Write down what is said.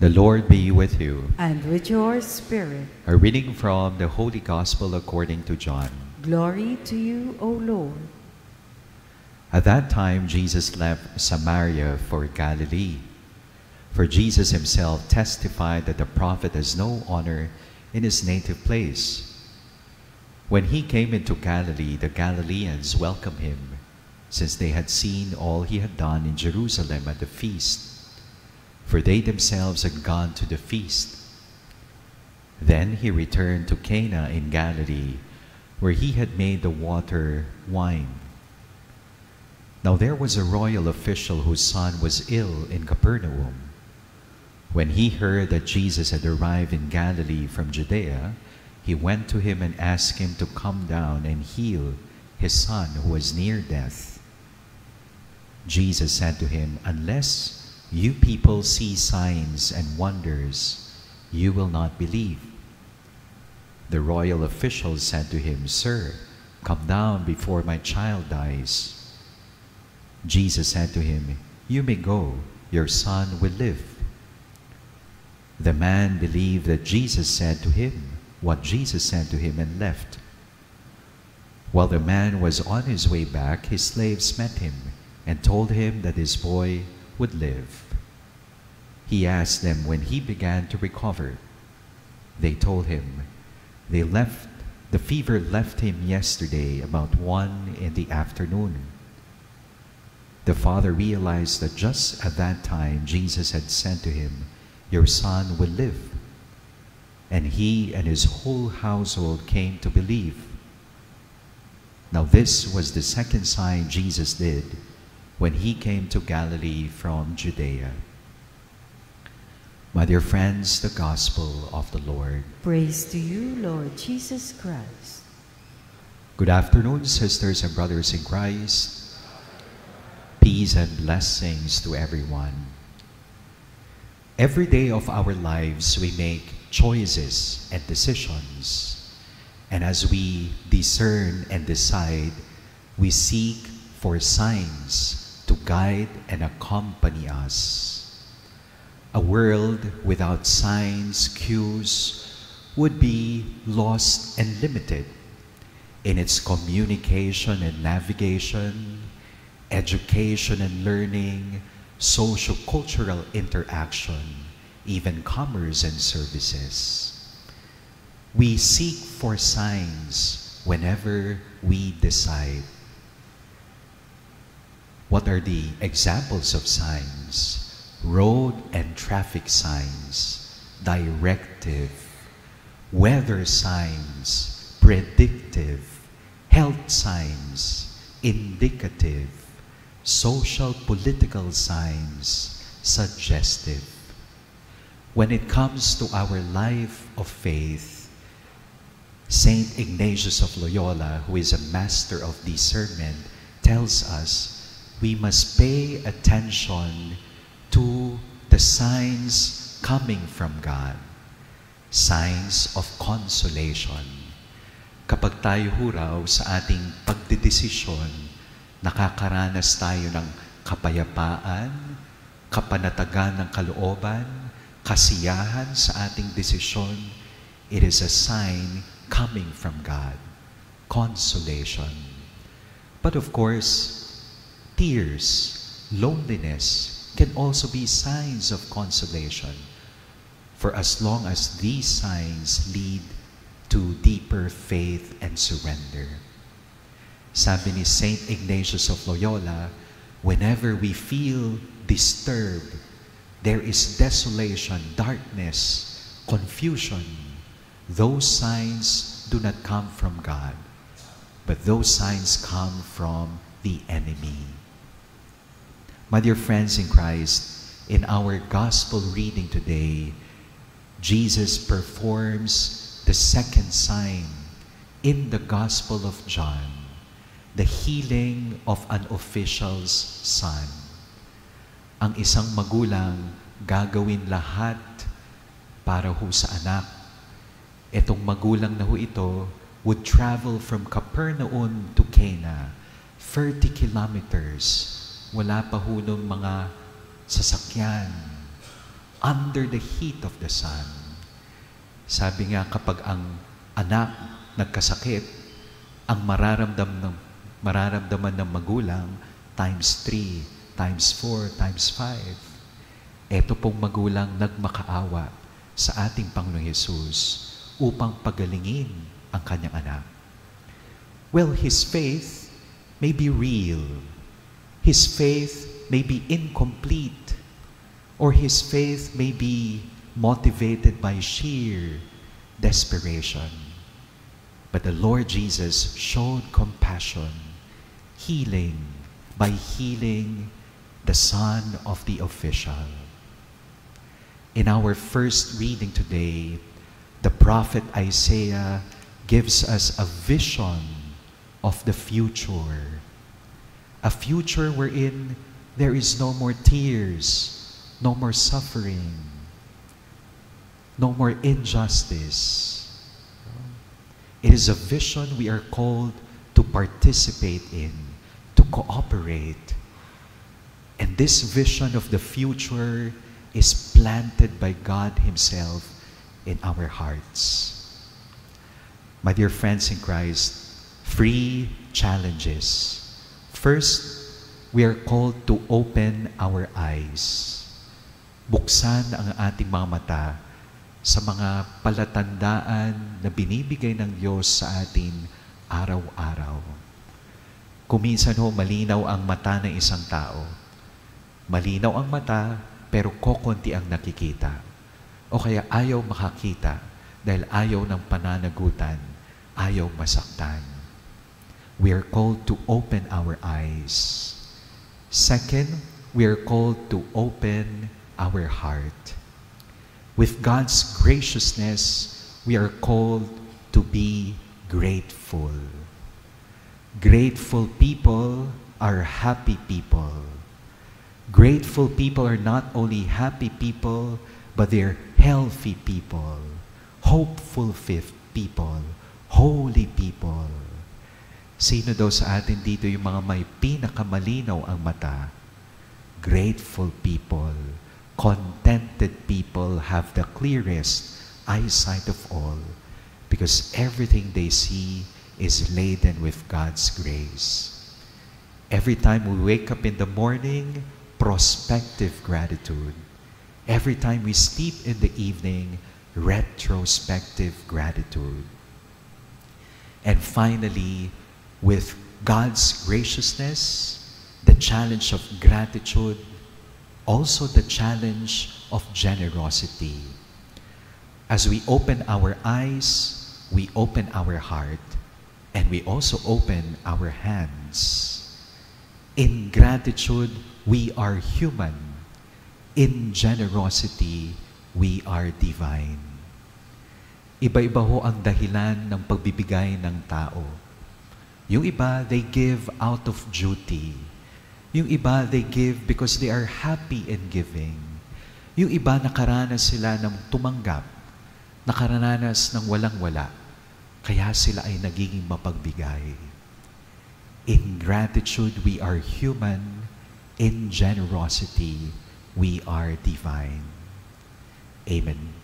The Lord be with you. And with your spirit. A reading from the Holy Gospel according to John. Glory to you, O Lord. At that time, Jesus left Samaria for Galilee. For Jesus himself testified that the prophet has no honor in his native place. When he came into Galilee, the Galileans welcomed him, since they had seen all he had done in Jerusalem at the feast. For they themselves had gone to the feast. Then he returned to Cana in Galilee, where he had made the water wine. Now there was a royal official whose son was ill in Capernaum. When he heard that Jesus had arrived in Galilee from Judea, he went to him and asked him to come down and heal his son who was near death. Jesus said to him, "Unless you people see signs and wonders, you will not believe." The royal official said to him, "Sir, come down before my child dies." Jesus said to him, "You may go, your son will live." The man believed that Jesus said to him what Jesus said to him and left. While the man was on his way back, his slaves met him and told him that his boy would live. He asked them when he began to recover. They told him, the fever left him yesterday about 1 in the afternoon. The father realized that just at that time Jesus had said to him, "Your son will live." And he and his whole household came to believe. Now this was the second sign Jesus did when he came to Galilee from Judea. My dear friends, the Gospel of the Lord. Praise to you, Lord Jesus Christ. Good afternoon, sisters and brothers in Christ. Peace and blessings to everyone. Every day of our lives, we make choices and decisions. And as we discern and decide, we seek for signs to guide and accompany us. A world without signs, cues, would be lost and limited in its communication and navigation, education and learning, socio-cultural interaction, even commerce and services. We seek for signs whenever we decide. What are the examples of signs? Road and traffic signs, directive, weather signs, predictive, health signs, indicative, social political signs, suggestive. When it comes to our life of faith, Saint Ignatius of Loyola, who is a master of discernment, tells us we must pay attention to the signs coming from God, signs of consolation. Kapag tayo raw sa ating pagdedesisyon, nakakaranas tayo ng kapayapaan, kapanatagan ng kalooban, kasiyahan sa ating desisyon, it is a sign coming from God, consolation. But of course, tears, loneliness can also be signs of consolation, for as long as these signs lead to deeper faith and surrender. Sabi ni Saint Ignatius of Loyola, whenever we feel disturbed, there is desolation, darkness, confusion, those signs do not come from God, but those signs come from the enemy. My dear friends in Christ, in our gospel reading today, Jesus performs the second sign in the Gospel of John, the healing of an official's son. Ang isang magulang gagawin lahat para ho sa anak. Itong magulang na ho ito would travel from Capernaum to Cana, 30 kilometers. Wala pa ho nung mga sasakyan, under the heat of the sun. Sabi nga, kapag ang anak nagkasakit, ang mararamdaman ng magulang times 3, times 4, times 5. Ito pong magulang nagmakaawa sa ating Panginoong Hesus upang pagalingin ang kanyang anak. Well, his faith may be real. His faith may be incomplete. Or his faith may be motivated by sheer desperation. But the Lord Jesus showed compassion, healing by healing the son of the official. In our first reading today, the prophet Isaiah gives us a vision of the future. A future wherein there is no more tears, no more suffering, no more injustice. It is a vision we are called to participate in, to cooperate. And this vision of the future is planted by God Himself in our hearts. My dear friends in Christ, 3 challenges. First, we are called to open our eyes. Buksan ang ating mga mata sa mga palatandaan na binibigay ng Diyos sa atin araw-araw. Kuminsan malinaw ang mata ng isang tao. Malinaw ang mata, pero kokonti ang nakikita. O kaya ayaw makakita dahil ayaw ng pananagutan, ayaw masaktan. We are called to open our eyes. Second, we are called to open our heart. With God's graciousness, we are called to be grateful. Grateful people are happy people. Grateful people are not only happy people, but they're healthy people, hopeful people, holy people. Sino daw sa atin dito yung mga may pinakamalinaw ang mata? Grateful people, contented people have the clearest eyesight of all because everything they see is laden with God's grace. Every time we wake up in the morning, prospective gratitude. Every time we sleep in the evening, retrospective gratitude. And finally, with God's graciousness, the challenge of gratitude, also the challenge of generosity. As we open our eyes, we open our heart, and we also open our hands. In gratitude, we are human. In generosity, we are divine. Iba-iba ho ang dahilan ng pagbibigay ng tao. Yung iba, they give out of duty. Yung iba, they give because they are happy in giving. Yung iba, nakaranas sila ng tumanggap. Nakaranas ng walang-wala. Kaya sila ay nagiging mapagbigay. In gratitude, we are human. In generosity, we are divine. Amen.